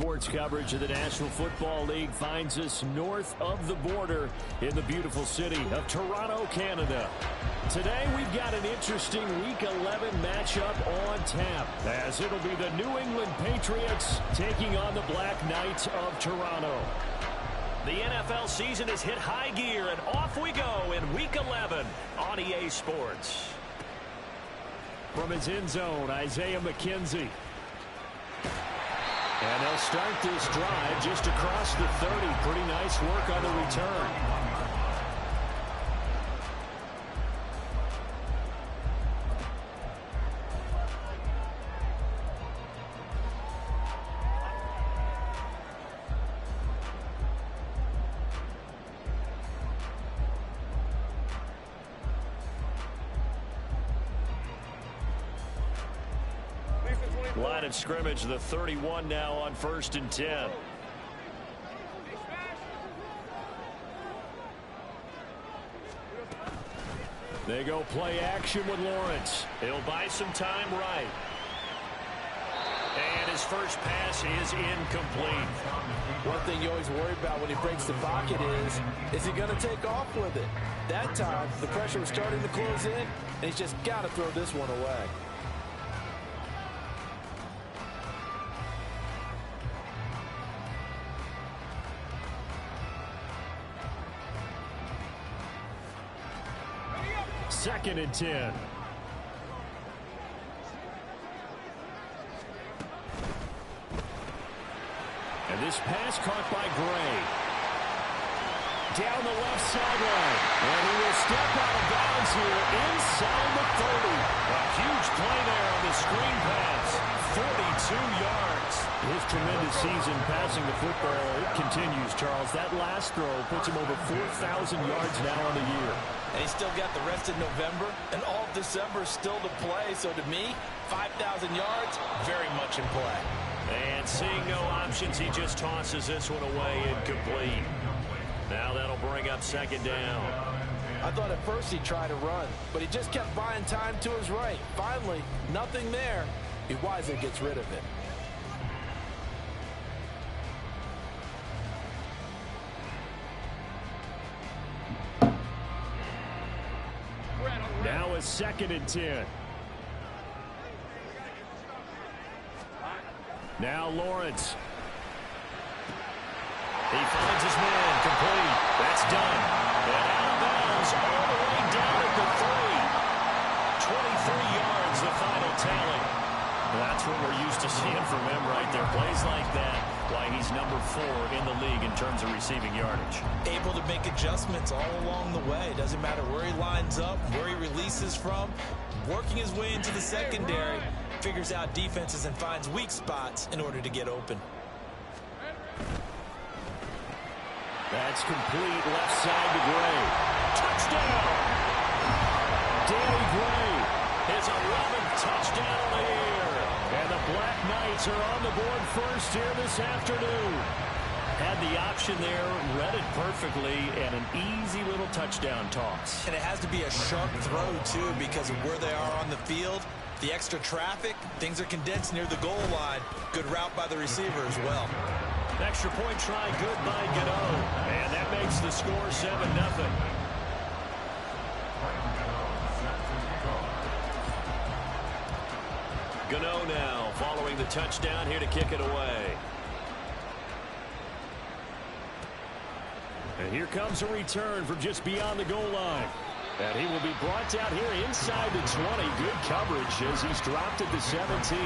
Sports coverage of the National Football League finds us north of the border in the beautiful city of Toronto, Canada. Today we've got an interesting Week 11 matchup on tap, as it'll be the New England Patriots taking on the Black Knights of Toronto. The NFL season has hit high gear, and off we go in Week 11 on EA Sports. From his end zone, Isaiah McKenzie. And they'll start this drive just across the 30. Pretty nice work on the return. Line of scrimmage, the 31 now on 1st and 10. They go play action with Lawrence. He'll buy some time right. And his first pass is incomplete. One thing you always worry about when he breaks the pocket is he going to take off with it? That time, the pressure was starting to close in, and he's just got to throw this one away. Second and 10. And this pass caught by Gray. Down the left sideline. And he will step out of bounds here inside the 30. A huge play there on the screen pass. 42 yards. His tremendous season passing the football, it continues, Charles. That last throw puts him over 4,000 yards now on the year. And he's still got the rest of November and all of December still to play. So to me, 5,000 yards, very much in play. And seeing no options, he just tosses this one away incomplete. Now that'll bring up second down. I thought at first he'd try to run, but he just kept buying time to his right. Finally, nothing there. He wisely gets rid of it. Now a second and 10. Now Lawrence. He finds his man, complete. That's done. And out of bounds all the way down at the 3. 23 yards, the final tally. That's what we're used to seeing from him right there. Plays like that, why he's number 4 in the league in terms of receiving yardage. Able to make adjustments all along the way. Doesn't matter where he lines up, where he releases from. Working his way into the secondary, figures out defenses and finds weak spots in order to get open. That's complete left side to Gray. Touchdown! Danny Gray, his 11th touchdown of the year. And the Black Knights are on the board first here this afternoon. Had the option there, read it perfectly, and an easy little touchdown toss. And it has to be a sharp throw, too, because of where they are on the field. The extra traffic, things are condensed near the goal line. Good route by the receiver as well. Extra point try good by Gano. And that makes the score 7-0. Gano now following the touchdown here to kick it away. And here comes a return from just beyond the goal line. And he will be brought down here inside the 20. Good coverage as he's dropped at the 17.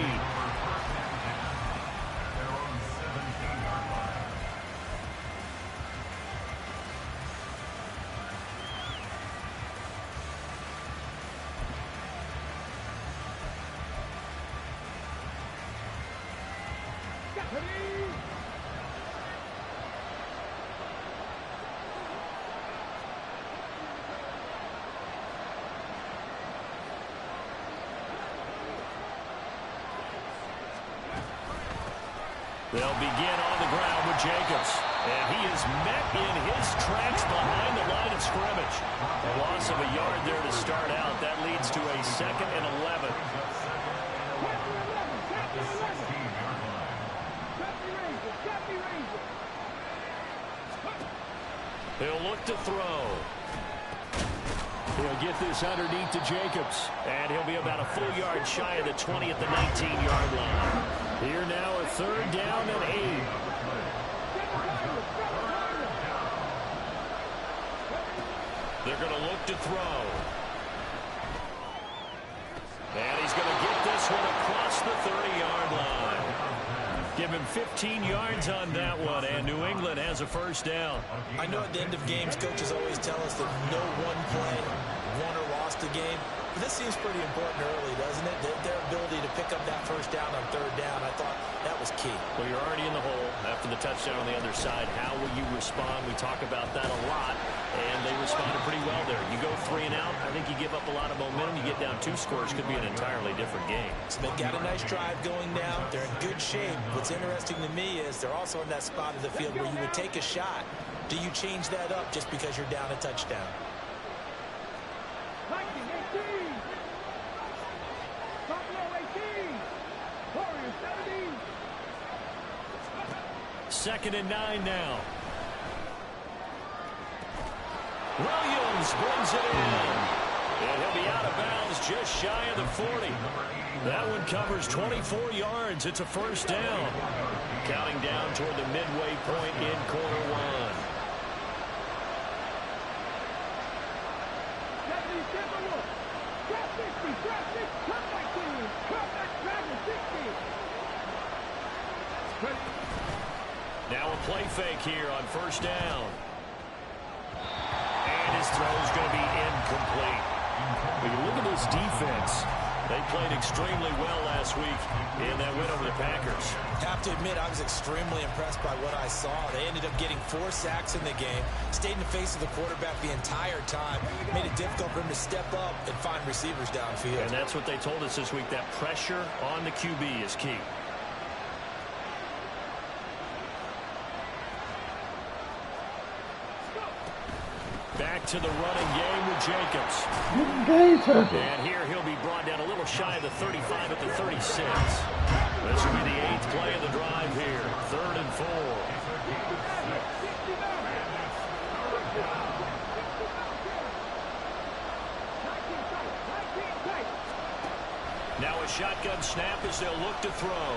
They'll begin on the ground with Jacobs. And he is met in his tracks behind the line of scrimmage. A loss of a yard there to start out. That leads to a 2nd and 11. He'll look to throw. He'll get this underneath to Jacobs. And he'll be about a full yard shy of the 20 at the 19-yard line. Here now, a 3rd down and 8. They're going to look to throw. And he's going to get this one across the 30-yard line. Give him 15 yards on that one, and New England has a 1st down. I know at the end of games, coaches always tell us that no one play won or lost a game. But this seems pretty important early, doesn't it? Their ability to pick up that 1st down on 3rd down, I thought that was key. Well, you're already in the hole after the touchdown on the other side. How will you respond? We talk about that a lot, and they responded pretty well there. You go 3 and out, I think you give up a lot of momentum. You get down 2 scores, could be an entirely different game. So they've got a nice drive going now. They're in good shape. What's interesting to me is they're also in that spot of the field where you would take a shot. Do you change that up just because you're down a touchdown? 2nd and 9 now. Williams brings it in. And he'll be out of bounds just shy of the 40. That one covers 24 yards. It's a 1st down. Counting down toward the midway point in quarter 1. Now a play fake here on 1st down. And his throw's going to be incomplete. When you look at this defense, they played extremely well last week in that win over the Packers. Have to admit, I was extremely impressed by what I saw. They ended up getting 4 sacks in the game, stayed in the face of the quarterback the entire time, made it difficult for him to step up and find receivers downfield. And that's what they told us this week, that pressure on the QB is key. Back to the running game with Jacobs. And here he'll be brought down a little shy of the 35 at the 36. This will be the 8th play of the drive here. 3rd and 4. Now a shotgun snap as they'll look to throw.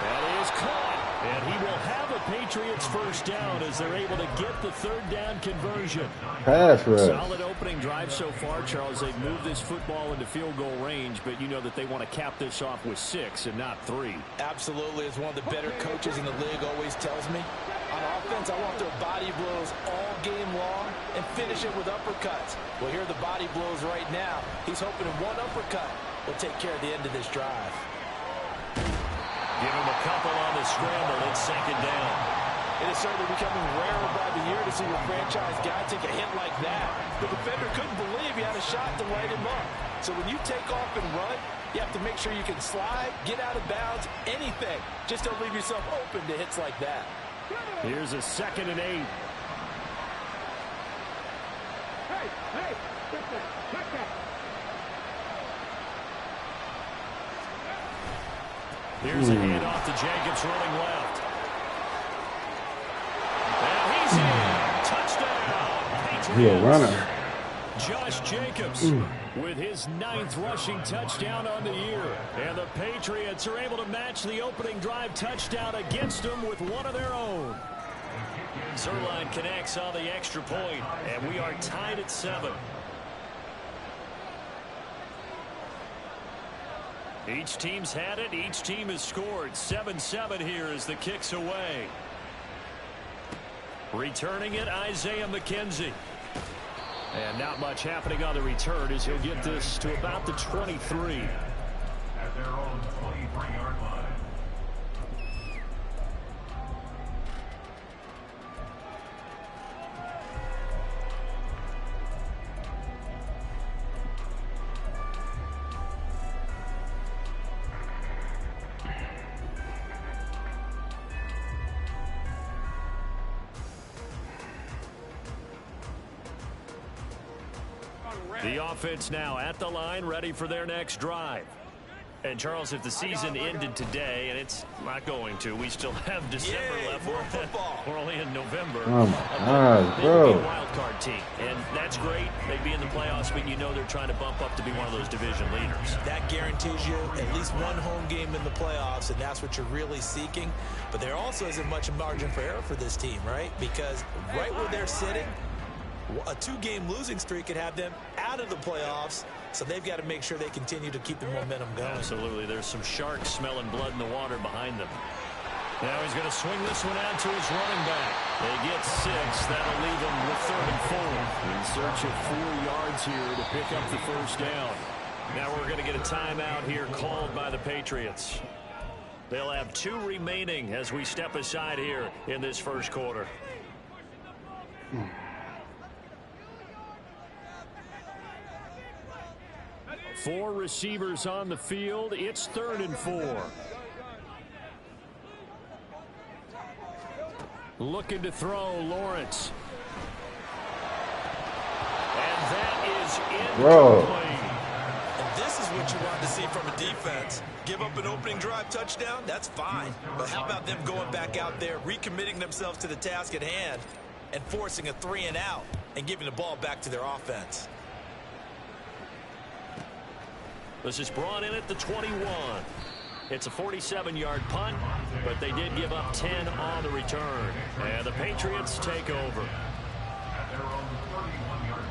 That is caught. And he will have a Patriots 1st down as they're able to get the 3rd down conversion. Pass rush. Solid opening drive so far, Charles. They've moved this football into field goal range, but you know that they want to cap this off with 6 and not 3. Absolutely. As one of the better coaches in the league always tells me, on offense, I want their body blows all game long and finish it with uppercuts. Well, here are the body blows right now. He's hoping one uppercut will take care of the end of this drive. Give him a couple on the scramble. It's 2nd down. It is certainly becoming rarer by the year to see your franchise guy take a hit like that. The defender couldn't believe he had a shot to light him up. So when you take off and run, you have to make sure you can slide, get out of bounds, anything. Just don't leave yourself open to hits like that. Here's a 2nd and 8. Hey, check that. Here's a handoff to Jacobs running left. And he's in. Touchdown. Patriots. He a runner. Josh Jacobs with his 9th rushing touchdown on the year. And the Patriots are able to match the opening drive touchdown against them with one of their own. Zuerlein connects on the extra point, and we are tied at 7. Each team's had it. Each team has scored. 7-7 here as the kick's away. Returning it, Isaiah McKenzie. And not much happening on the return as he'll get this to about the 23. At their own 23-yard line. The offense now at the line, ready for their next drive. And, Charles, if the season ended today, and it's not going to, we still have December left. We're only in November. Oh, my God, bro. They'd be a wild card team, and that's great. They'd be in the playoffs, but you know they're trying to bump up to be one of those division leaders. That guarantees you at least one home game in the playoffs, and that's what you're really seeking. But there also isn't much margin for error for this team, right? Because right where they're sitting, a 2-game losing streak could have them out of the playoffs, so they've got to make sure they continue to keep the momentum going. Absolutely. There's some sharks smelling blood in the water behind them. Now he's going to swing this one out to his running back. They get 6. That'll leave them with 3rd and 4. In search of 4 yards here to pick up the first down. Now we're going to get a timeout here called by the Patriots. They'll have 2 remaining as we step aside here in this first quarter. 4 receivers on the field. It's 3rd and 4. Looking to throw, Lawrence. And that is incomplete. And this is what you want to see from a defense. Give up an opening drive touchdown, that's fine. But how about them going back out there, recommitting themselves to the task at hand, and forcing a 3-and-out and giving the ball back to their offense? This is brought in at the 21. It's a 47-yard punt, but they did give up 10 on the return. And the Patriots take over. At their own 31-yard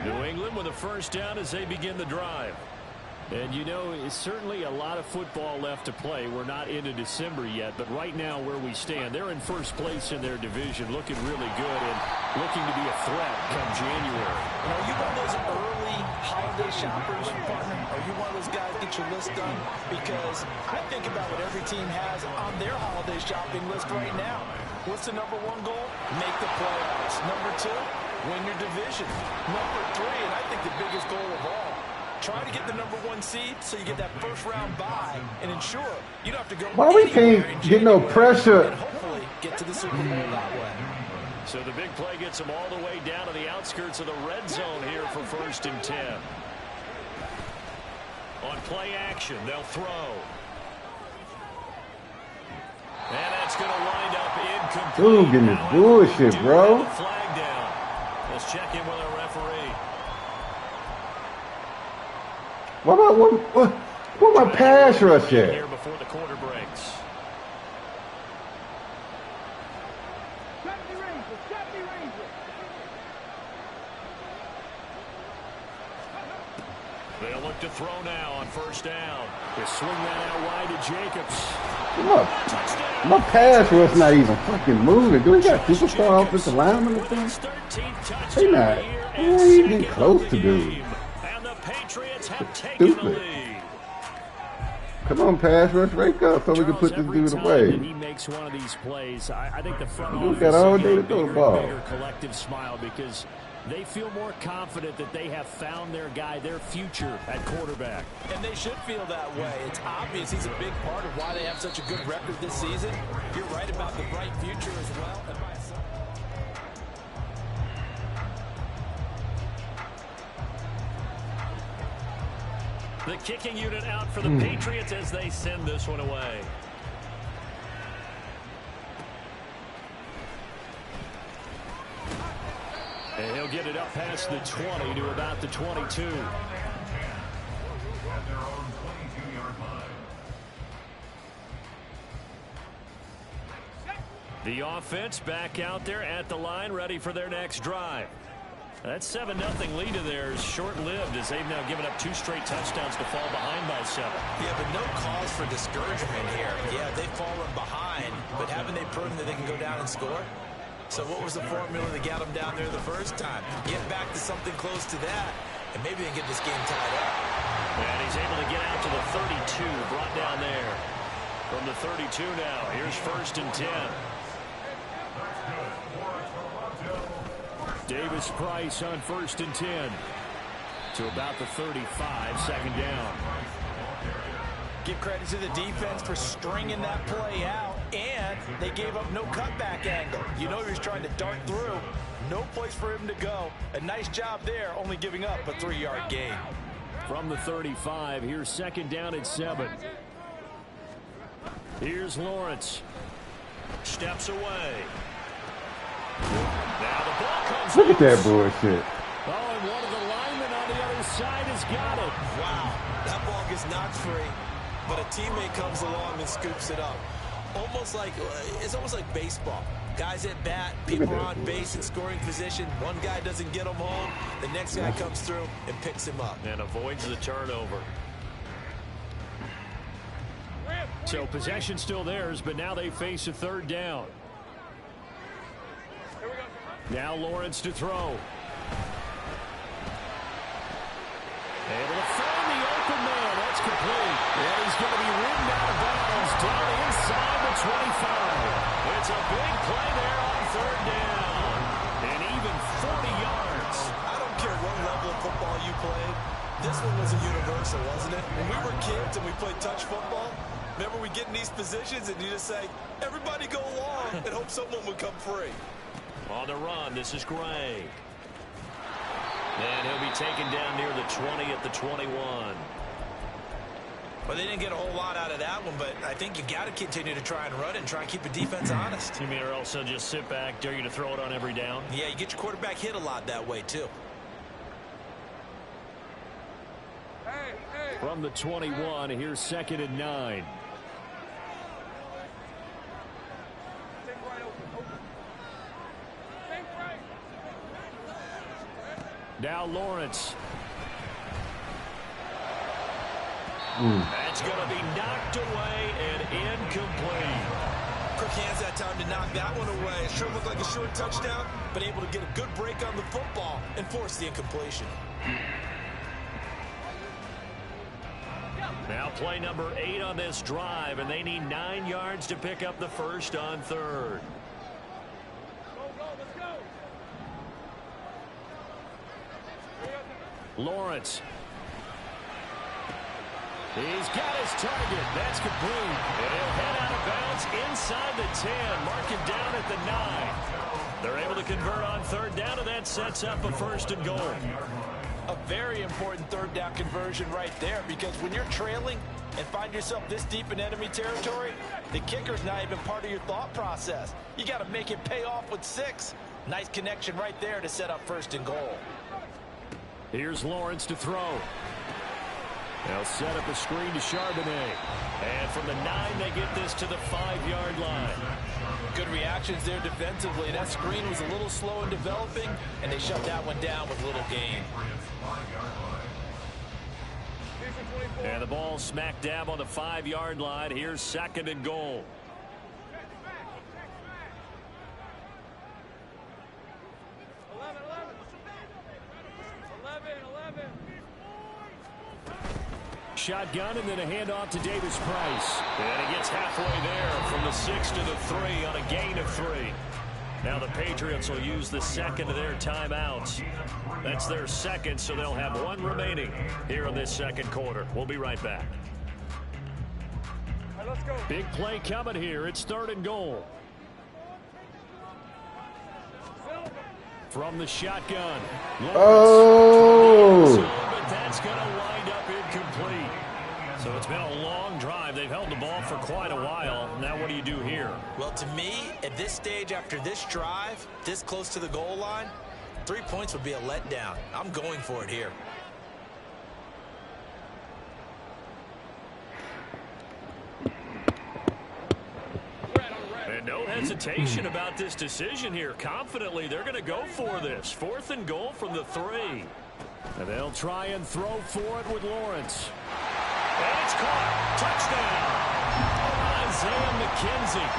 line. New England with a first down as they begin the drive. And, you know, it's certainly a lot of football left to play. We're not into December yet, but right now where we stand, they're in first place in their division, looking really good and looking to be a threat come January. And are you one of those early holiday shoppers, partner? Are you one of those guys get your list done? Because I think about what every team has on their holiday shopping list right now. What's the number 1 goal? Make the playoffs. Number 2, win your division. Number 3, and I think the biggest goal of all, try to get the number 1 seed so you get that first-round bye and ensure you don't have to go. Why we can't get no pressure? And hopefully get to the Super Bowl that way. So the big play gets them all the way down to the outskirts of the red zone here for 1st and 10. On play action, they'll throw. And that's going to wind up incomplete. Dude, getting this bullshit, bro. Flag down. Let's check in with our referee. What my pass rush at? Here before the quarter breaks. They'll look to throw now on 1st down. They swing that out wide to Jacobs. My pass rush not even fucking moving. Do we got superstar offensive linemen or something? They not. They ain't even close to dude. And the Patriots have taken the Stupid. lead. Come on, pass rush, wake up so we can put this Every dude time away. that he makes one of these plays, I think the front We office got all will get day a to throw the bigger, ball. bigger collective smile because they feel more confident that they have found their guy, their future at quarterback. And they should feel that way. It's obvious he's a big part of why they have such a good record this season. You're right about the bright future as well. And by some... The kicking unit out for the Patriots as they send this one away. And he'll get it up past the 20 to about the 22. At their own 22-yard line. The offense back out there at the line, ready for their next drive. That 7-0 lead of theirs short-lived as they've now given up 2 straight touchdowns to fall behind by 7. Yeah, but no cause for discouragement here. Yeah, they've fallen behind, but haven't they proven that they can go down and score? So what was the formula that got them down there the first time? Get back to something close to that, and maybe they can get this game tied up. And he's able to get out to the 32, brought down there. From the 32 now, here's 1st and 10. Davis Price on 1st and 10 to about the 35, 2nd down. Give credit to the defense for stringing that play out And they gave up no cutback angle. You know he was trying to dart through. No place for him to go. A nice job there, only giving up a 3-yard gain. From the 35, here's second down at 7. Here's Lawrence. Steps away. Now the ball comes. Look at that bullshit. Oh, and one of the linemen on the other side has got it. Wow, that ball gets knocked free, but a teammate comes along and scoops it up. It's almost like baseball. Guys at bat, people are on base in scoring position. One guy doesn't get him home. The next guy comes through and picks him up. And avoids the turnover. So possession still theirs, but now they face a third down. Now Lawrence to throw. Able to find the open man. That's complete. And he's going to be ridden out of bounds down inside the 25. It's a big play there on third down. And even 40 yards. I don't care what level of football you played. This one was a universal, wasn't it? When we were kids and we played touch football, remember we get in these positions and you just say, everybody go along and hope someone would come free. On the run, this is Gray. And he'll be taken down near the 20 at the 21. Well, they didn't get a whole lot out of that one, but I think you got to continue to try and run it and try and keep the defense honest. You mean or else they'll just sit back, dare you to throw it on every down? Yeah, you get your quarterback hit a lot that way, too. From the 21, here's second and 9. Now Lawrence. That's going to be knocked away and incomplete. Quick hands that time to knock that one away. It sure looked like a short touchdown, but able to get a good break on the football and force the incompletion. Now play number 8 on this drive, and they need 9 yards to pick up the first on third. Lawrence. He's got his target. That's complete. And he'll head out of bounds inside the 10. Mark him down at the 9. They're able to convert on third down, and that sets up a first and goal. A very important third down conversion right there, because when you're trailing and find yourself this deep in enemy territory, the kicker's not even part of your thought process. You got to make it pay off with 6. Nice connection right there to set up first and goal. Here's Lawrence to throw. They'll set up a screen to Charbonnet. And from the 9, they get this to the 5-yard line. Good reactions there defensively. That screen was a little slow in developing, and they shut that one down with little gain. And the ball smack dab on the 5-yard line. Here's second and goal. Shotgun and then a handoff to Davis Price. And he gets halfway there from the 6 to the 3 on a gain of 3. Now the Patriots will use the second of their timeouts. That's their second, so they'll have 1 remaining here in this second quarter. We'll be right back. All right, let's go. Big play coming here. It's third and goal. From the shotgun. Oh! But that's going to wind up incomplete. So it's been a long drive. They've held the ball for quite a while. Now what do you do here? Well, to me, at this stage after this drive, this close to the goal line, 3 points would be a letdown. I'm going for it here. And no hesitation about this decision here. Confidently, they're going to go for this. 4th and goal from the 3. And they'll try and throw for it with Lawrence. And it's caught. Touchdown. Isaiah McKenzie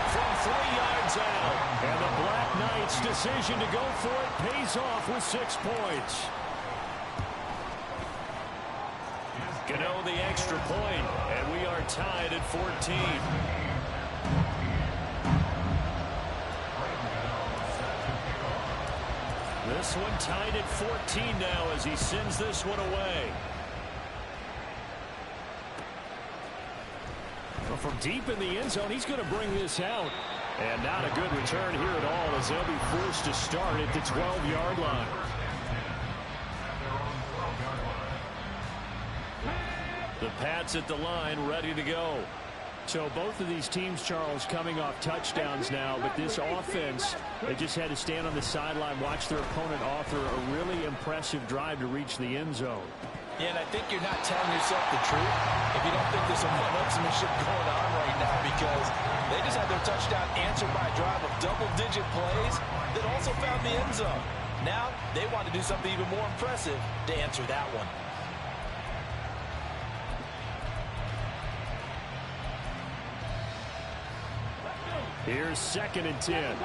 from 3 yards out. And the Black Knights' decision to go for it pays off with 6 points. Gano the extra point, and we are tied at 14. This one tied at 14 now as he sends this one away. from deep in the end zone, he's going to bring this out. And not a good return here at all as they'll be forced to start at the 12-yard line. The Pats at the line, ready to go. So both of these teams, Charles, coming off touchdowns now, but this offense, they just had to stand on the sideline, watch their opponent author a really impressive drive to reach the end zone. Yeah, and I think you're not telling yourself the truth if you don't think there's some one-upsmanship going on right now, because they just had their touchdown answered by a drive of double-digit plays that also found the end zone. Now they want to do something even more impressive to answer that one. Here's 2nd and 10.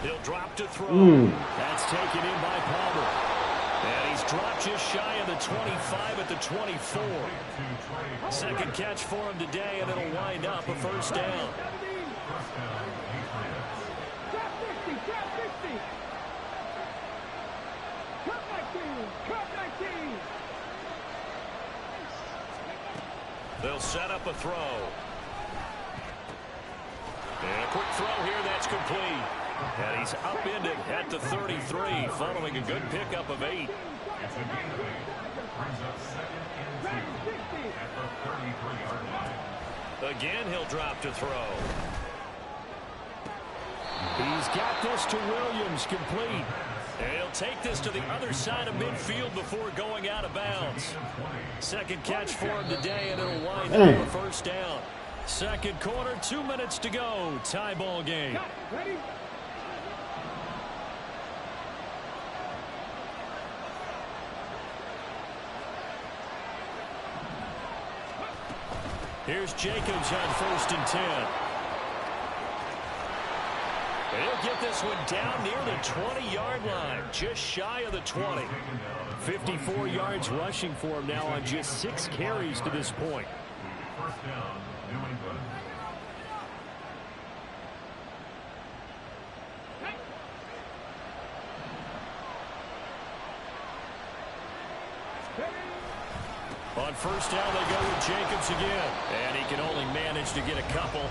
He'll drop to throw. That's taken in by Palmer. And he's dropped just shy of the 25 at the 24. Second catch for him today, and it'll wind up a first down. They'll set up a throw. And a quick throw here, that's complete. And he's upended at the 33, following a good pickup of 8. Again, he'll drop to throw. He's got this to Williams, complete. And he'll take this to the other side of midfield before going out of bounds. Second catch for him today, and it'll wind up a first down. Second quarter, 2 minutes to go. Tie ball game. Here's Jacobs on 1st and 10. He'll get this one down near the 20-yard line, just shy of the 20. 54 yards rushing for him now on just 6 carries to this point. First down, New England. On first down, they go with Jacobs again. And he can only manage to get a couple.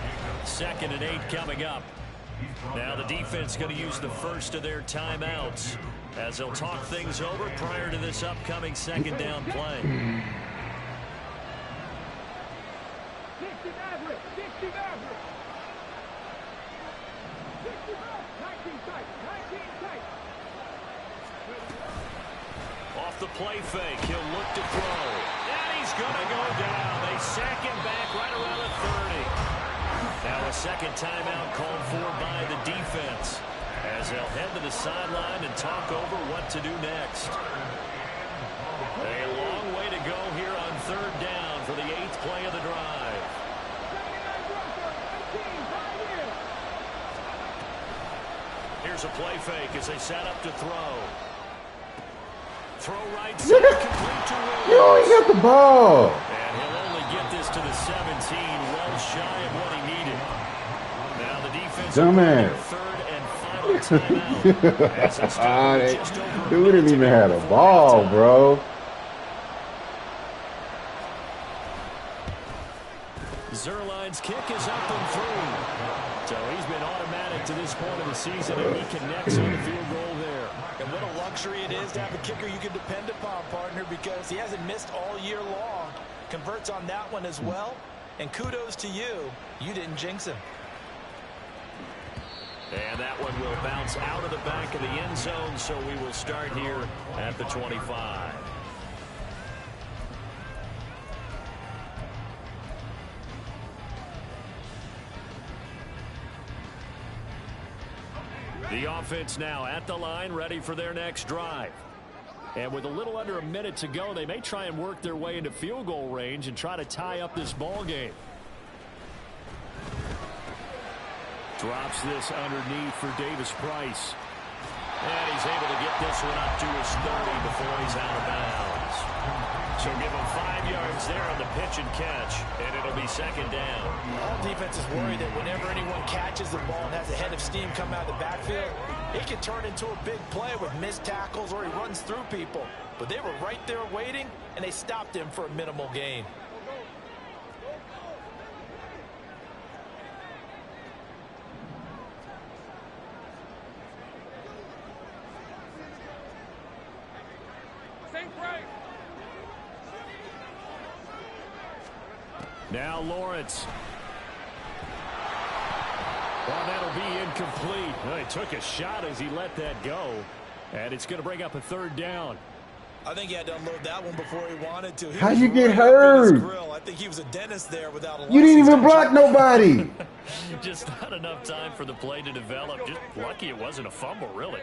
2nd and 8 coming up. Now the defense going to use the first of their timeouts as they'll talk things over prior to this upcoming second down play. Off the play fake, he'll look to throw. And he's going to go down. They sack him back right around the 30. Now a second timeout called for by the defense as they'll head to the sideline and talk over what to do next. A long way to go here on 3rd down for the 8th play of the drive. Here's a play fake as they set up to throw. Throw right side, complete to Williams. Yo, he got the ball. And he'll only get this to the 17, well shy of what he needed. Now the defense Dumbass. 3rd and final timeout. As it's still just over a Dude minute didn't to even go have a before ball, halftime. bro. Zerline's kick is up and through. So he's been automatic to this point of the season, and he connects on the field goal there. And what a luxury it is to have a kicker you can depend upon, partner, because he hasn't missed all year long. Converts on that one as well. And kudos to you. You didn't jinx him. And that one will bounce out of the back of the end zone, so we will start here at the 25. The offense now at the line, ready for their next drive. And with a little under a minute to go, they may try and work their way into field goal range and try to tie up this ball game. Drops this underneath for Davis Price. And he's able to get this one up to his 30 before he's out of bounds. So give him 5 yards yards there on the pitch and catch, and it'll be second down. All defenses worry that whenever anyone catches the ball and has a head of steam come out of the backfield, it can turn into a big play with missed tackles or he runs through people. But they were right there waiting, and they stopped him for a minimal gain. Now Lawrence. Well, that'll be incomplete. Well, he took a shot as he let that go. And it's going to bring up a third down. I think he had to unload that one before he wanted to. How'd you get hurt? I think he was a dentist there without a You didn't even block nobody. Just not enough time for the play to develop. Just lucky it wasn't a fumble, really.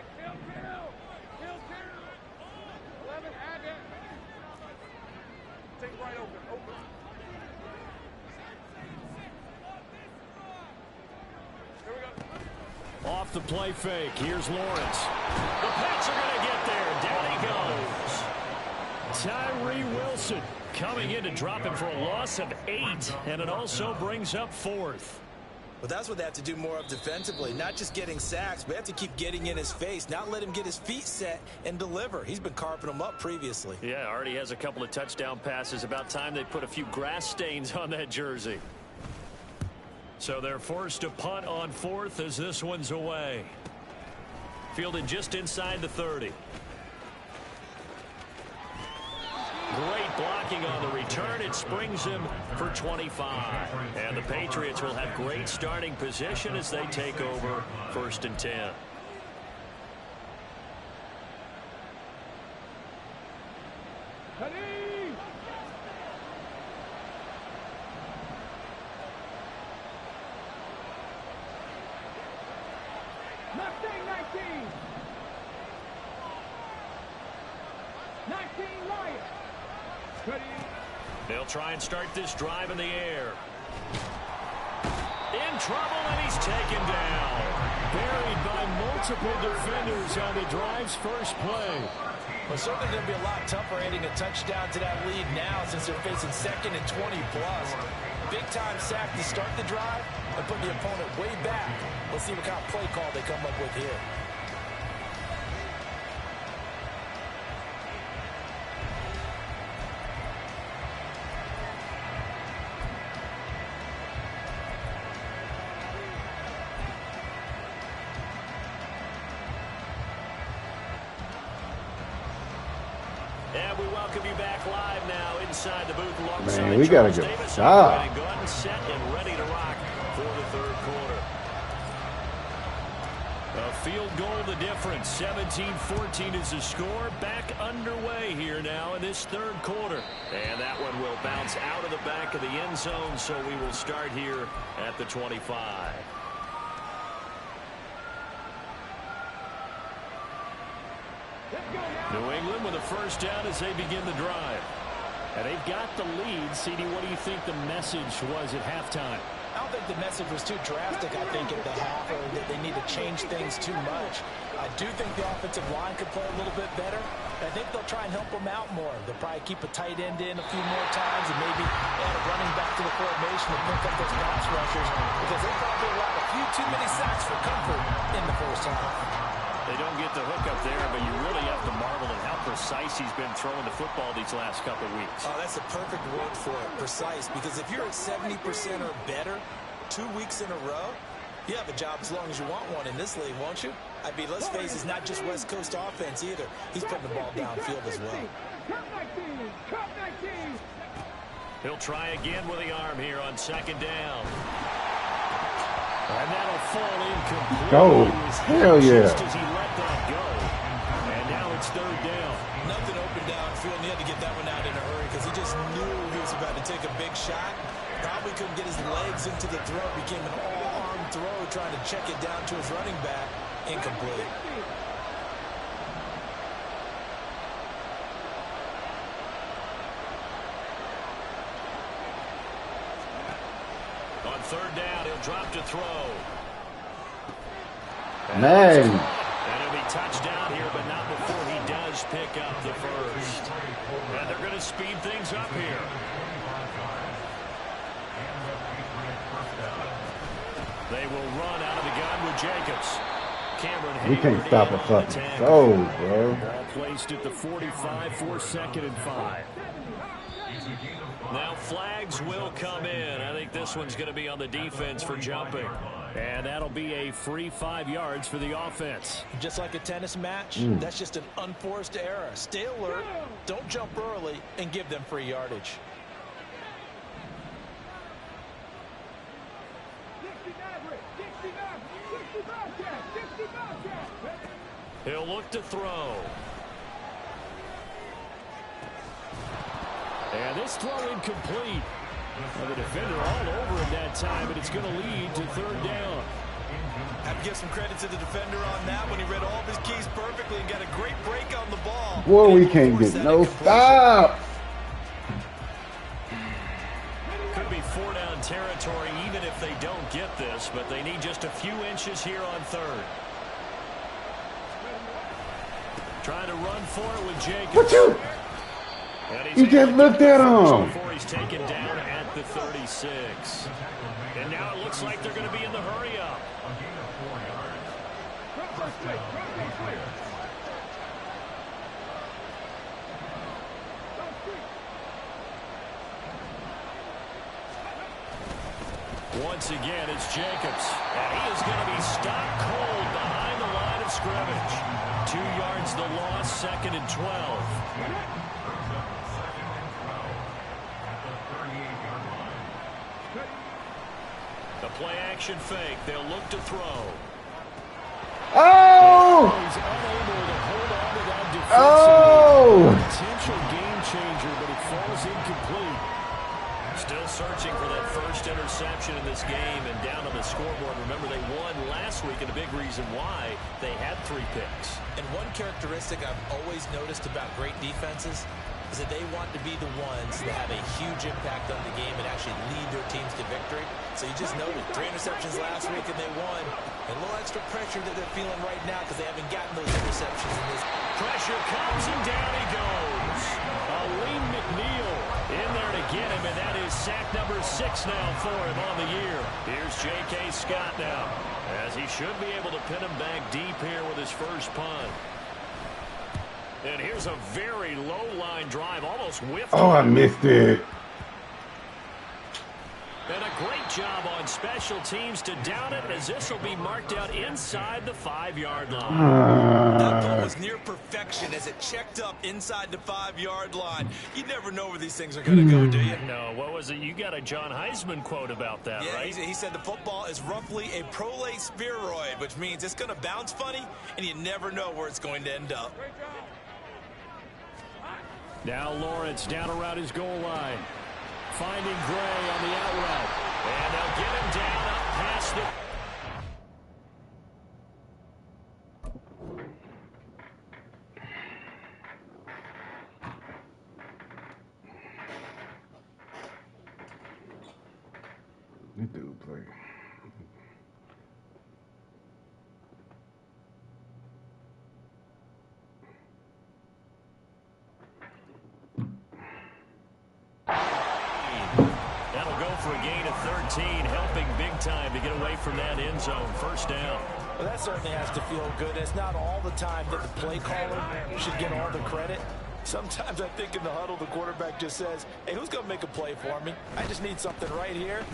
Off the play fake. Here's Lawrence. The Pats are going to get there. Down he goes. Tyree Wilson coming in to drop him for a loss of 8. And it also brings up 4th. But that's what they have to do more of defensively. Not just getting sacks, but they have to keep getting in his face. Not let him get his feet set and deliver. He's been carving them up previously. Yeah, already has a couple of touchdown passes. About time they put a few grass stains on that jersey. So they're forced to punt on 4th as this one's away. Fielded just inside the 30. Great blocking on the return. It springs him for 25. And the Patriots will have great starting position as they take over 1st and 10. They'll try and start this drive in the air. In trouble, and he's taken down. Buried by multiple defenders on the drive's first play. Well, certainly going to be a lot tougher adding a touchdown to that lead now since they're facing 2nd and 20+. Big-time sack to start the drive and put the opponent way back. Let's see what kind of play call they come up with here. And we welcome you back live now inside the booth alongside Man, we gotta Charles go. Davis. Ah. Go ahead and set and ready to rock for the 3rd quarter. A field goal the difference. 17-14 is the score. Back underway here now in this 3rd quarter. And that one will bounce out of the back of the end zone, so we will start here at the 25. New England with a first down as they begin the drive. And they've got the lead. CD, what do you think the message was at halftime? I don't think the message was too drastic, I think, at the half, or that they need to change things too much. I do think the offensive line could play a little bit better. I think they'll try and help them out more. They'll probably keep a tight end in a few more times and maybe add a running back to the formation to pick up those pass rushers because they probably allowed a few too many sacks for comfort in the first half. They don't get the hook up there, but you really have to marvel at how precise he's been throwing the football these last couple of weeks. Oh, that's a perfect word for it, precise, because if you're at 70% or better 2 weeks in a row, you have a job as long as you want one in this league, won't you? I mean, let's face it, it's not just West Coast offense either. He's putting the ball downfield as well. He'll try again with the arm here on 2nd down. And that'll fall incomplete. Go. Hell yeah. Just as he let that go. And now it's 3rd down. Nothing open downfield, and he had to get that one out in a hurry because he just knew he was about to take a big shot. Probably couldn't get his legs into the throw. Became an all-arm throw trying to check it down to his running back. Incomplete. On 3rd down, he'll drop to throw. Man. And it'll be touchdown here, but not before he does pick up the first. And they're going to speed things up here. they will run out of the gun with Jacobs. Cameron We can't Hayward stop in a on the fucking tackle. soul, bro. Ball placed at the 45 for 2nd and 5. Now flags will come in. I think this one's going to be on the defense for jumping. And that'll be a free 5 yards for the offense. Just like a tennis match, that's just an unforced error. Stay alert, don't jump early, and give them free yardage. He'll look to throw. And this throw incomplete. Well, the defender all over him that time, but it's going to lead to 3rd down. I have to give some credit to the defender on that when he read all of his keys perfectly and got a great break on the ball. Boy, we can't get no stop. Could be 4-down territory even if they don't get this, but they need just a few inches here on 3rd. Trying to run for it with Jacobs. What you? You just looked at him. Before he's taken down at the 36. And now it looks like they're going to be in the hurry up. Once again, it's Jacobs. And he is going to be stopped cold behind the line of scrimmage. 2 yards the loss, 2nd and 12. The play action fake. They'll look to throw. Oh! He's unable to hold on to that Oh! potential game changer, but it falls incomplete. Still searching for that first interception in this game and down on the scoreboard. Remember, they won last week, and a big reason why they had 3 picks. And one characteristic I've always noticed about great defenses is that they want to be the ones that have a huge impact on the game and actually lead their teams to victory. So you just noted 3 interceptions last week and they won. And a little extra pressure that they're feeling right now because they haven't gotten those interceptions in this. Pressure comes and down he goes. Aleem McNeil in there to get him, and that is sack number 6 now for him on the year. Here's J.K. Scott now, as he should be able to pin him back deep here with his first punt. And here's a very low-line drive, almost whiffed. Oh, I missed it. And a great job on special teams to down it, as this will be marked out inside the 5-yard line. That ball was near perfection as it checked up inside the 5-yard line. You never know where these things are going to go, do you? No, what was it? You got a John Heisman quote about that, Yeah, right? he said the football is roughly a prolate spheroid, which means it's going to bounce funny, and you never know where it's going to end up. Now Lawrence down around his goal line. Finding Gray on the out route. And they'll get him down up past the... That dude play. That'll go for a gain of 13, helping big time to get away from that end zone. First down. Well, that certainly has to feel good. It's not all the time that the play caller should get all the credit. Sometimes I think in the huddle, the quarterback just says, hey, who's going to make a play for me? I just need something right here.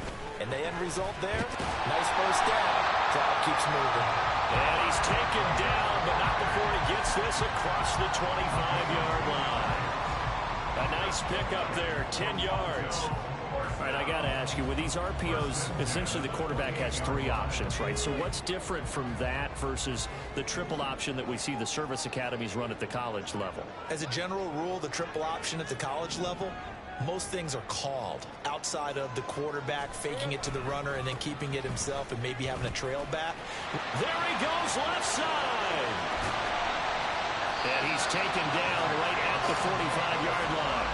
And the end result there, nice first down. Clock keeps moving. And he's taken down, but not before he gets this across the 25-yard line. A nice pickup there, 10 yards. All right, I got to ask you, with these RPOs, essentially the quarterback has 3 options, right? So what's different from that versus the triple option that we see the service academies run at the college level? As a general rule, the triple option at the college level, most things are called outside of the quarterback faking it to the runner and then keeping it himself and maybe having a trail back. There he goes, left side. And he's taken down right at the 45-yard line.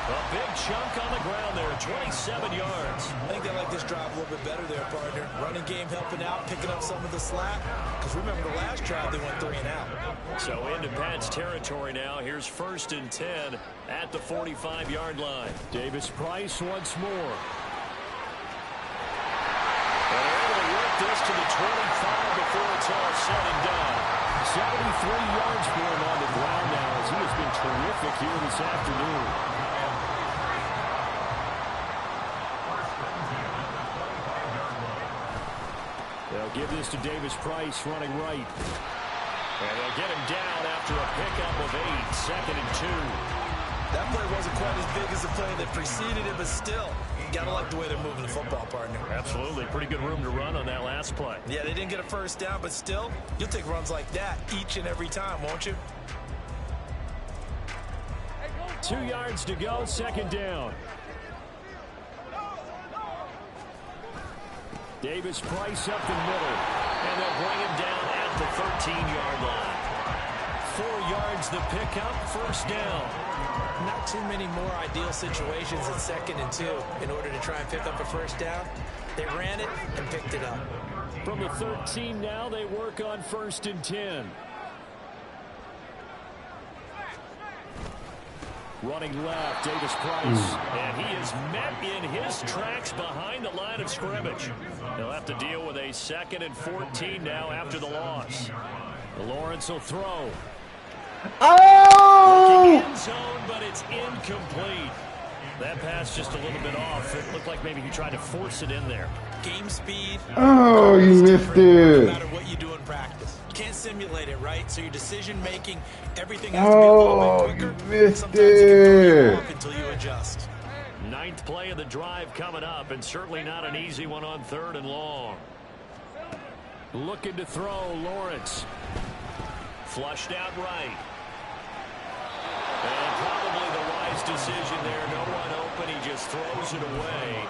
A big chunk on the ground there, 27 yards. I think they like this drive a little bit better there, partner. Running game helping out, picking up some of the slack. Because remember, the last drive, they went 3 and out. So into Pat's territory now. Here's 1st and 10 at the 45-yard line. Davis Price once more. And they're able to work this to the 25 before it's all said and done. 73 yards for him on the ground now as he has been terrific here this afternoon. They'll give this to Davis Price running right. And they'll get him down after a pickup of 8, 2nd and 2. That play wasn't quite as big as the play that preceded it, but still, you gotta like the way they're moving the football, partner. Absolutely. Pretty good room to run on that last play. Yeah, they didn't get a first down, but still, you'll take runs like that each and every time, won't you? 2 yards to go, 2nd down. Davis Price up the middle, and they'll bring him down at the 13-yard line. 4 yards the pickup, 1st down. Not too many more ideal situations in 2nd and 2 in order to try and pick up a first down. They ran it and picked it up. From the 13 now, they work on 1st and 10. Running left, Davis Price. And he is met in his tracks behind the line of scrimmage. They'll have to deal with a 2nd and 14 now after the loss. Lawrence will throw. Oh! End zone, but it's incomplete. That pass just a little bit off. It looked like maybe he tried to force it in there. Game speed. Oh, you missed No it. matter what you do in practice. You can't simulate it, right? So your decision making, everything has to be a little bit quicker. You missed Sometimes it can throw you it. off until you adjust. 9th play of the drive coming up, and certainly not an easy one on 3rd and long. Looking to throw, Lawrence. Flushed out right. And probably the wise decision there. No one open. He just throws it away.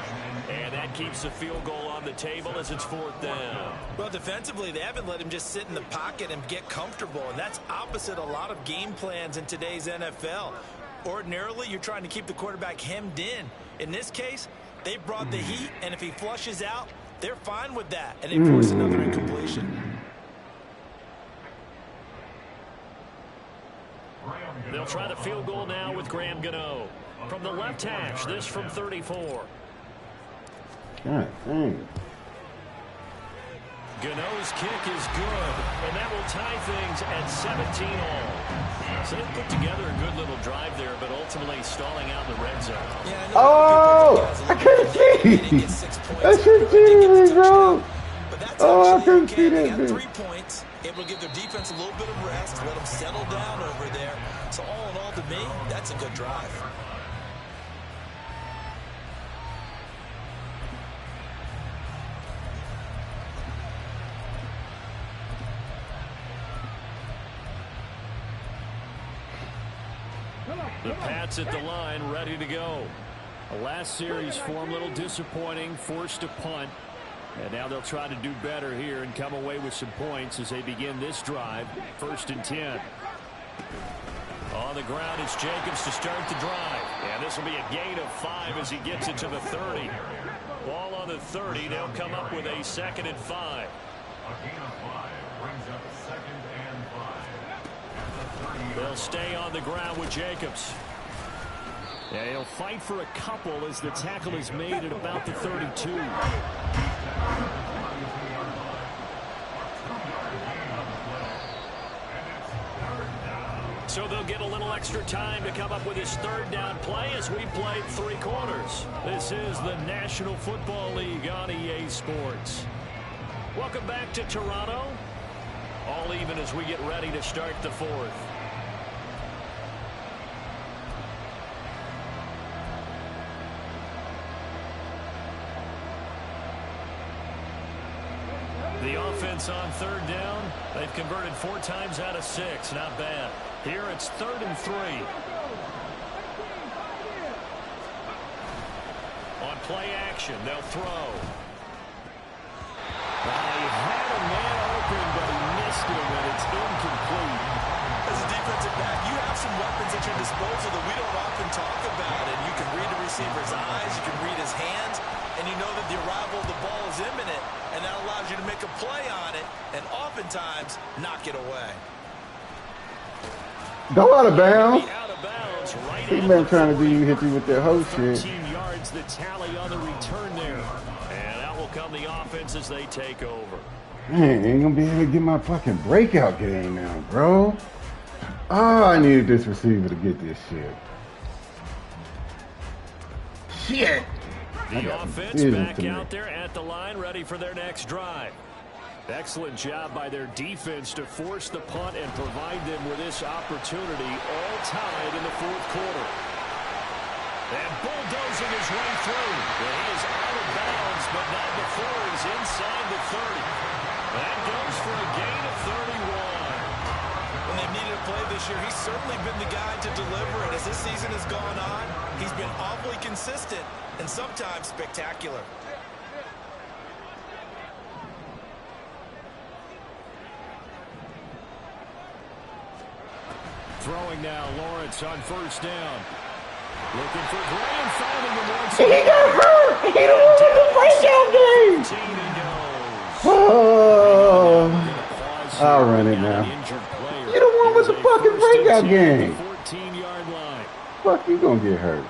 And that keeps the field goal on the table as it's 4th down. Well, defensively, they haven't let him just sit in the pocket and get comfortable. And that's opposite a lot of game plans in today's NFL. Ordinarily, you're trying to keep the quarterback hemmed in. In this case, they brought the heat, and if he flushes out, they're fine with that. And they force another incompletion. They'll try the field goal now with Graham Gano. From the left hash, this from 34. God dang. Gano's kick is good, and that will tie things at 17 all. So they put together a good little drive there, but ultimately stalling out in the red zone. Yeah, Oh, I couldn't see. I couldn't see, bro. Oh, I couldn't see that. They got 3 points, able to give their defense a little bit of rest, let them settle down over there. So all in all, to me, that's a good drive. The Pats at the line, ready to go. The last series for them, a little disappointing, forced a punt. And now they'll try to do better here and come away with some points as they begin this drive. 1st and 10. On the ground, it's Jacobs to start the drive. And this will be a gain of 5 as he gets it to the 30. Ball on the 30. They'll come up with a 2nd and 5. A gain of 5 brings up 2nd and 5. They'll stay on the ground with Jacobs. Yeah, he'll fight for a couple as the tackle is made at about the 32. So they'll get a little extra time to come up with his 3rd down play as we played 3 quarters. This is the National Football League on EA Sports. Welcome back to Toronto. All even as we get ready to start the 4th. The offense on 3rd down, they've converted 4 times out of 6. Not bad. Here it's 3rd and 3. On play action, they'll throw. He had a man open, but he missed him, and it's incomplete. As a defensive back, you have some weapons at your disposal that we don't often talk about. And you can read the receiver's eyes, you can read his hands, and you know that the arrival of the ball is imminent, and that allows you to make a play on it, and oftentimes knock it away. Go out of bounds. Out of bounds, right He been trying to do you hit you with that whole shit. 13 yards, the tally on the return there. And that will will come the offense as they take over. Man, ain't gonna be able to get my fucking breakout game now, bro. Oh, I needed this receiver to get this shit. Shit. The offense back out there at the line, ready for their next drive. Excellent job by their defense to force the punt and provide them with this opportunity, all tied in the fourth quarter. And bulldozing his way through. And he is out of bounds, but not before he's inside the 30. That goes for a gain of 31. When they've needed a play this year, he's certainly been the guy to deliver it. As this season has gone on, he's been awfully consistent and sometimes spectacular. Throwing now, Lawrence on first down. Looking for Gray and finding him once. He got hurt. He don't want the breakout game. Oh, I'll run it now. You the one with the fucking breakout game. 14-yard line. Fuck, you gonna get hurt.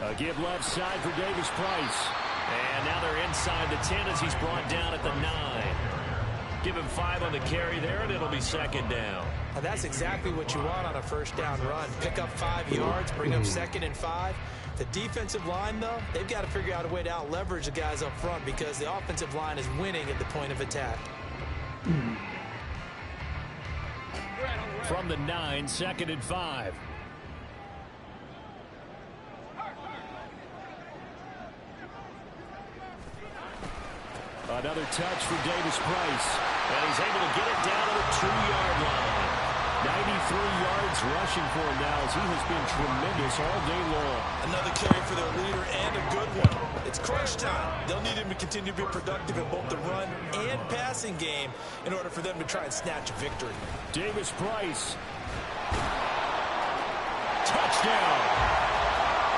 A give left side for Davis Price. And now they're inside the 10 as he's brought down at the 9. Give him 5 on the carry there, and it'll be second down. Now that's exactly what you want on a first down run. Pick up 5 yards, bring up 2nd and 5. The defensive line, though, they've got to figure out a way to out-leverage the guys up front because the offensive line is winning at the point of attack. From the 9, 2nd and 5. Another touch for Davis Price. And he's able to get it down to the 2-yard line. 93 yards rushing for him now as he has been tremendous all day long. Another carry for their leader and a good one. It's crunch time. They'll need him to continue to be productive in both the run and passing game in order for them to try and snatch a victory. Davis Price. Touchdown.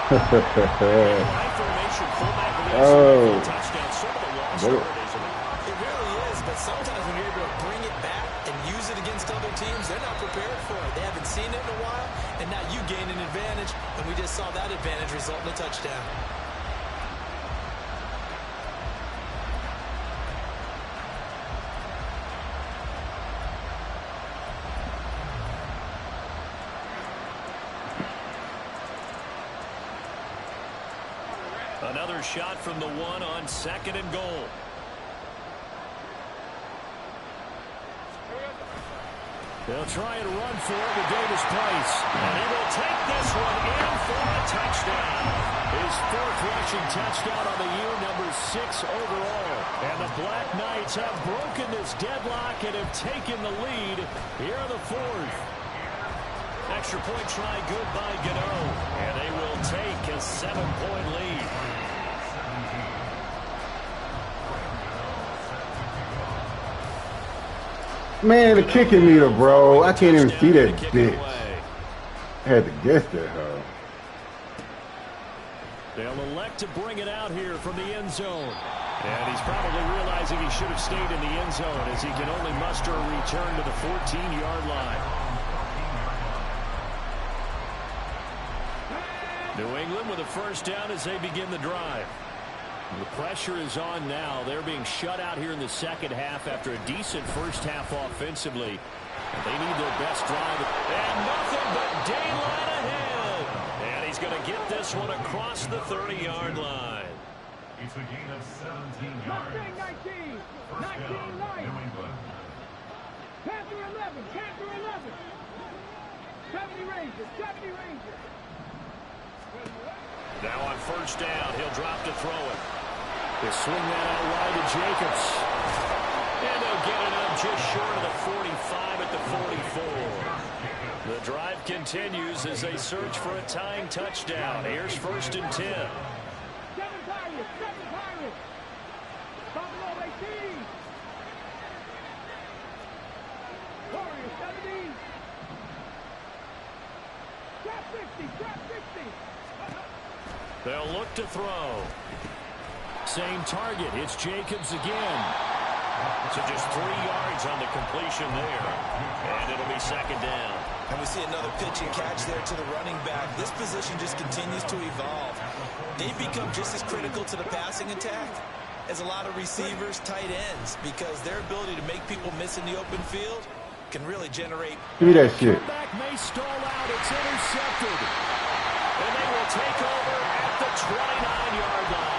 High formation fullback touchdown. Sort of a long start, isn't it? It really is, but sometimes when you're able to bring it back and use it against other teams, they're not prepared for it. They haven't seen it in a while, and now you gain an advantage, and we just saw that advantage result in a touchdown. Another shot from the 1 on 2nd and goal. They'll try and run for it with Davis Price. And he will take this one in for a touchdown. His 4th rushing touchdown on the year, number 6 overall. And the Black Knights have broken this deadlock and have taken the lead here in the 4th. Extra point try good by Gano. And they will take a 7-point lead. Man, the kicking meter, bro. I can't even see that bitch. I had to guess that, huh? They'll elect to bring it out here from the end zone. And he's probably realizing he should have stayed in the end zone as he can only muster a return to the 14-yard line. New England with a first down as they begin the drive. The pressure is on now. They're being shut out here in the second half after a decent first half offensively. And they need their best drive. And nothing but daylight ahead. And he's going to get this one across the 30-yard line. It's a gain of 17 yards. 19, 19, First down, 19, New England. Panther 11, Panther 11. 70 Rangers, 70 Rangers. Now on first down, he'll drop to throw it. They swing that out wide to Jacobs. And they'll get it up just short of the 45 at the 44. The drive continues as they search for a tying touchdown. Here's 1st and 10. 7 Pirates, 7 Pirates. Buffalo 18. Warriors 17. Trap 60, trap 60. They'll look to throw. Same target. It's Jacobs again. So just 3 yards on the completion there. And it'll be second down. And we see another pitch and catch there to the running back. This position just continues to evolve. They've become just as critical to the passing attack as a lot of receivers, tight ends, because their ability to make people miss in the open field can really generate. Give me that shit. Back may stall out. It's intercepted. And they will take over at the 29-yard line.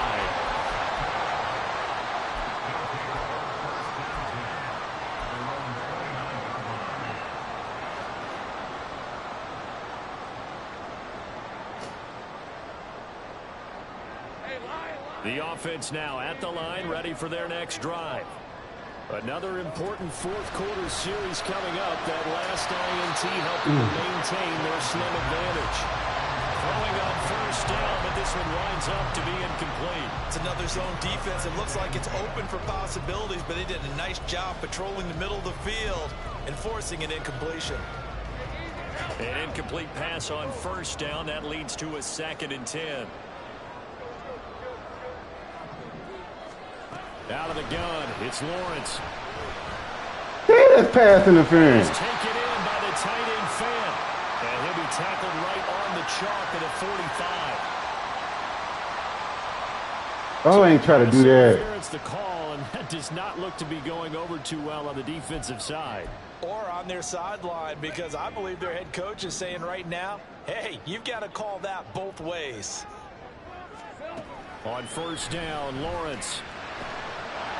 The offense now at the line, ready for their next drive. Another important fourth quarter series coming up. That last INT helping them maintain their slim advantage. Throwing on first down, but this one winds up to be incomplete. It's another zone defense. It looks like it's open for possibilities, but they did a nice job patrolling the middle of the field and forcing an incompletion. An incomplete pass on first down. That leads to a 2nd and 10. Out of the gun, it's Lawrence. Hey, that's pass interference. Taken in by the tight end Fant. And he'll be tackled right on the chalk at the 45. Oh, I ain't try to do that. Interference the call, and that does not look to be going over too well on the defensive side. Or on their sideline, because I believe their head coach is saying right now, hey, you've got to call that both ways. On first down, Lawrence.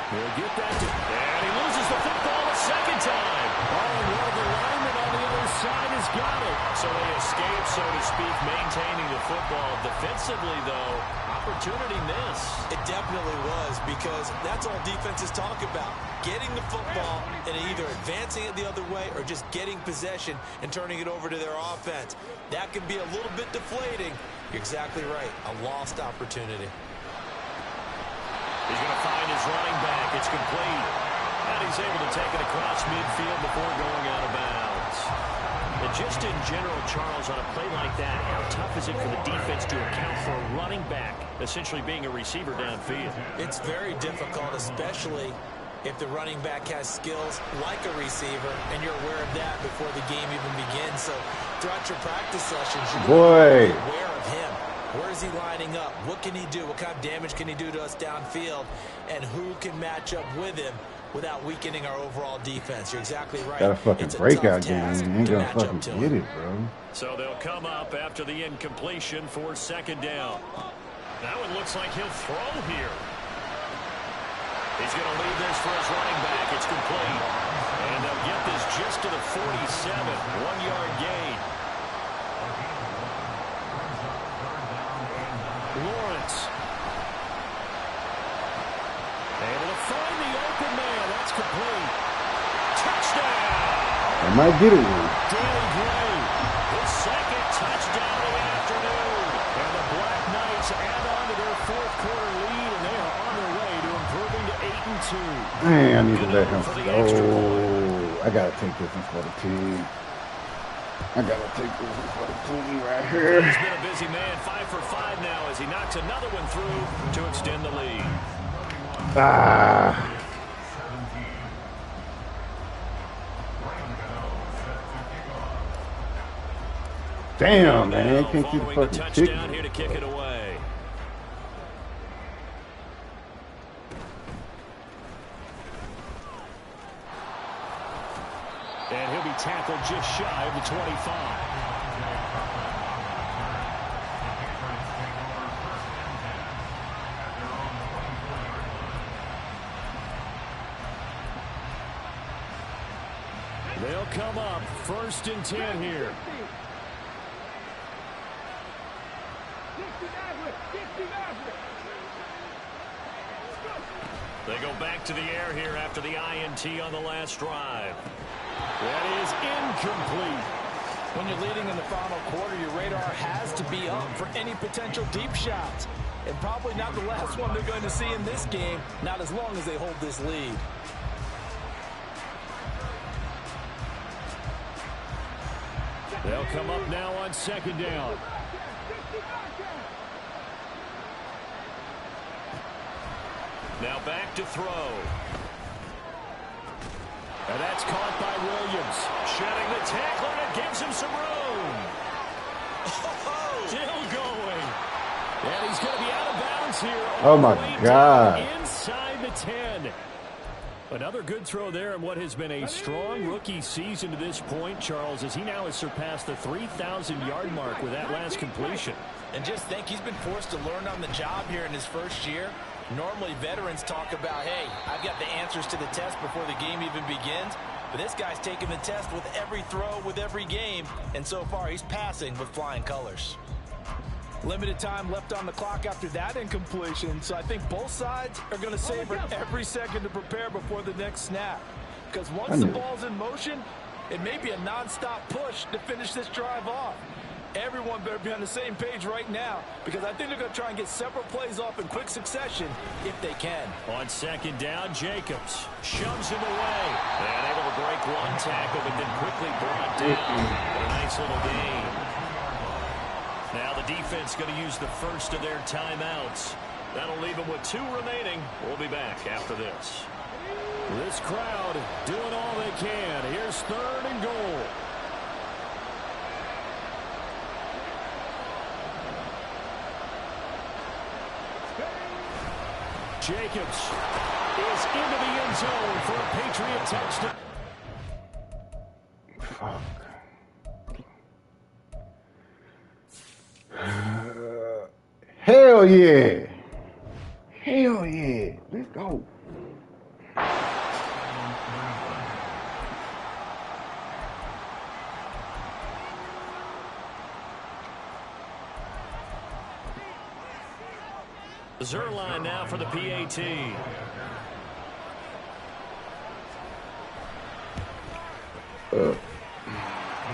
He'll get that to, and he loses the football a second time. Oh, and one of the linemen on the other side has got it. So they escape, so to speak, maintaining the football. Defensively, though, opportunity miss. It definitely was, because that's all defenses talk about. Getting the football and either advancing it the other way or just getting possession and turning it over to their offense. That can be a little bit deflating. You're exactly right. A lost opportunity. He's going to find his running back. It's complete. And he's able to take it across midfield before going out of bounds. And just in general, Charles, on a play like that, how tough is it for the defense to account for a running back essentially being a receiver downfield? It's very difficult, especially if the running back has skills like a receiver, and you're aware of that before the game even begins. So throughout your practice sessions, you're aware of him. Where is he lining up? What can he do? What kind of damage can he do to us downfield? And who can match up with him without weakening our overall defense? You're exactly right. Got a fucking breakout game. You ain't gonna fucking get it, bro. So they'll come up after the incompletion for second down. That one looks like he'll throw here. He's going to leave this for his running back. It's complete. And they'll get this just to the 47. 1-yard gain. Lawrence. Able to find the open man. That's complete. Touchdown. I might get it one. Danny Gray, his second touchdown of the afternoon. And the Black Knights add on to their fourth quarter lead, and they are on their way to improving to 8-2. Man, I need to let him go. I gotta take this one for the team. I gotta take this one for the team right here. He's been a busy man, 5 for 5 now as he knocks another one through to extend the lead. Ah. Damn, man. Can't keep the fucking touchdown here to kick it away. And he'll be tackled just shy of the 25. They'll come up 1st and 10 here. They go back to the air here after the INT on the last drive. That is incomplete. When you're leading in the final quarter, your radar has to be up for any potential deep shots. And probably not the last one they're going to see in this game, not as long as they hold this lead. They'll come up now on second down. Now back to throw. And that's caught by Williams. Shedding the tackle, and it gives him some room. Still going. And he's going to be out of bounds here. Oh, my God. Inside the 10. Another good throw there in what has been a strong rookie season to this point, Charles, as he now has surpassed the 3,000-yard mark with that last completion. And just think, he's been forced to learn on the job here in his first year. Normally, veterans talk about, hey, I've got the answers to the test before the game even begins. But this guy's taking the test with every throw, with every game. And so far, he's passing with flying colors. Limited time left on the clock after that incompletion, so I think both sides are going to savor every second to prepare before the next snap. Because once the ball's in motion, it may be a non-stop push to finish this drive off. Everyone better be on the same page right now, because I think they're going to try and get several plays off in quick succession if they can. On second down, Jacobs shoves him away. And able to break one tackle, but then quickly brought down. A nice little gain. Now the defense going to use the first of their timeouts. That'll leave them with 2 remaining. We'll be back after this. This crowd doing all they can. Here's 3rd and goal. Jacobs is into the end zone for a Patriot touchdown. Fuck. Hell yeah. Hell yeah. Let's go. Zuerlein now for the PAT. And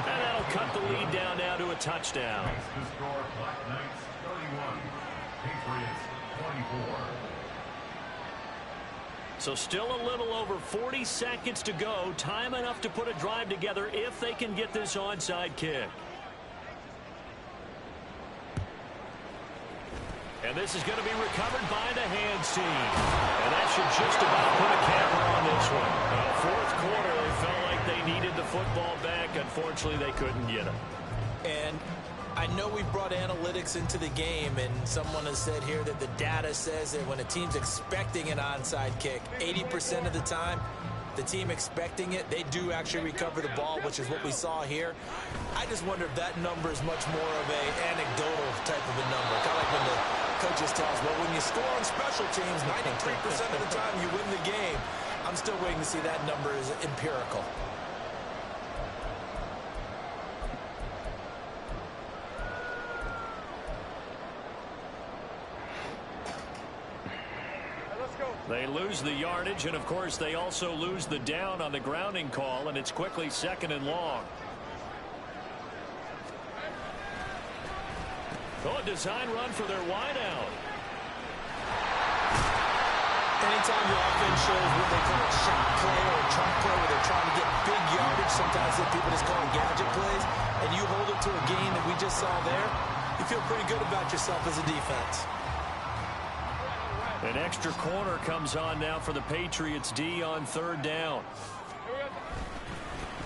that'll cut the lead down now to a touchdown. The score, Black Knights 31, Patriots 24. So still a little over 40 seconds to go. Time enough to put a drive together if they can get this onside kick. And this is going to be recovered by the hands team. And that should just about put a camper on this one. Fourth quarter, they felt like they needed the football back. Unfortunately, they couldn't get it. And I know we brought analytics into the game, and someone has said here that the data says that when a team's expecting an onside kick, 80% of the time, the team expecting it, they do actually recover the ball, which is what we saw here. I just wonder if that number is much more of a anecdotal type of a number. Kind of like when the coaches tell us, well, when you score on special teams, 93% of the time you win the game. I'm still waiting to see that number is empirical. They lose the yardage, and of course they also lose the down on the grounding call, and it's quickly 2nd and long. Oh, a design run for their wideout. Anytime the offense shows what they call a shot play or a chunk play where they're trying to get big yardage, sometimes people just call them gadget plays, and you hold it to a gain that we just saw there, you feel pretty good about yourself as a defense. An extra corner comes on now for the Patriots D on 3rd down.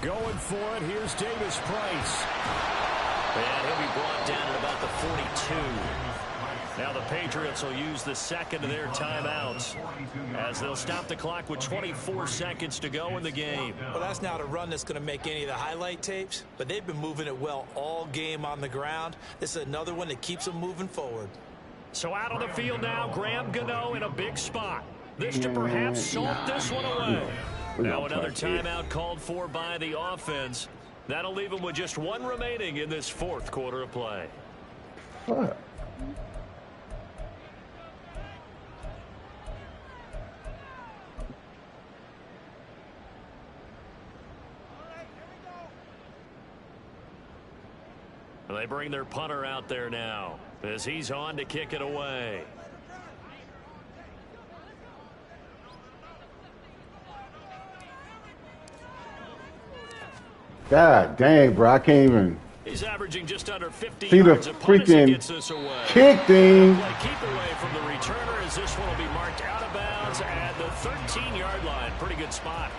Going for it, here's Davis Price. And he'll be brought down at about the 42. Now the Patriots will use the 2nd of their timeouts as they'll stop the clock with 24 seconds to go in the game. Well, that's not a run that's going to make any of the highlight tapes, but they've been moving it well all game on the ground. This is another one that keeps them moving forward. So out on the field now, Graham Gano in a big spot. This to perhaps salt this one away. Now another timeout called for by the offense. That'll leave them with just 1 remaining in this 4th quarter of play. What? They bring their punter out there now as he's on to kick it away. God dang, bro. I can't even He's averaging just under 50 see the yards a punt as he freaking gets this away. kick thing. Keep away from the returner as this one will be marked out of bounds at the 13-yard line. Pretty good spot.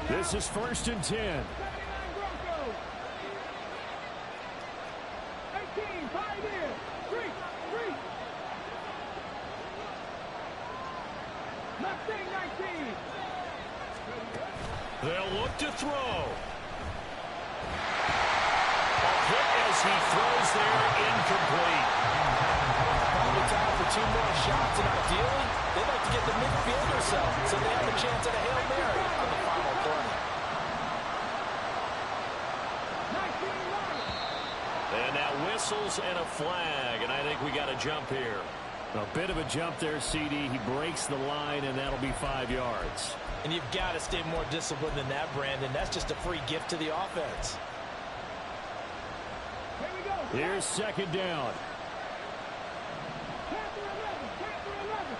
This is 1st and 10. 79 Broncos. 18, Pioneers. 3. Mustang 19. They'll look to throw. A hit as he throws there, incomplete. Probably time for 2 more shots, and ideally, they'd like to get the midfield or so they have a chance at a Hail Mary on the final play. 19 Lions. And now whistles and a flag, and I think we got a jump here. A bit of a jump there, CD. He breaks the line, and that'll be 5 yards. And you've got to stay more disciplined than that, Brandon. That's just a free gift to the offense. Here we go. Here's 2nd down. Panther 11. Panther 11.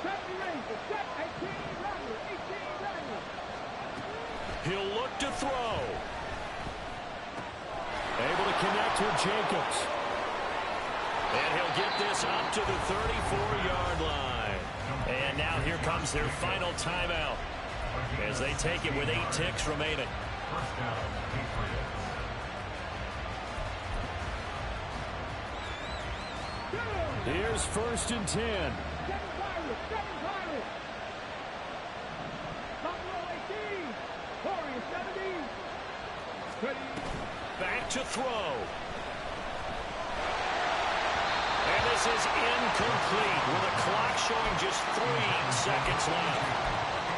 70 Rangers. 18 Wrangler. 18 Wrangler. He'll look to throw. Able to connect with Jacobs. And he'll get this up to the 34-yard line. And now here comes their final timeout as they take it with 8 ticks remaining. First down, Patriots. Here's 1st and 10. 7 Pirates. 7 Pirates. Buffalo 18. Warriors 17. Back to throw. And this is incomplete with the clock showing just 3 seconds left.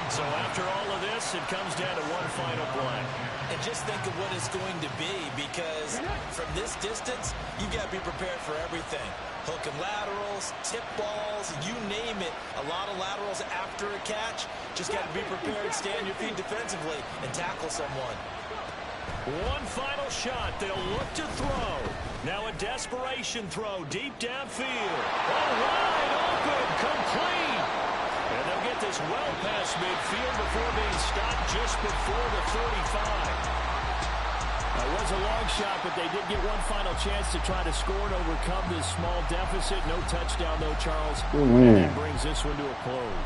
So after all of this, it comes down to one final play. And just think of what it's going to be, because from this distance, you've got to be prepared for everything. Hook and laterals, tip balls, you name it. A lot of laterals after a catch. Just got to be prepared, stay on your feet defensively, and tackle someone. One final shot. They'll look to throw. Now a desperation throw deep downfield. Oh, wide open, complete. And they'll get this well past midfield before being stopped just before the 35. It was a long shot, but they did get one final chance to try to score and overcome this small deficit. No touchdown, though, Charles. Good win. That brings this one to a close.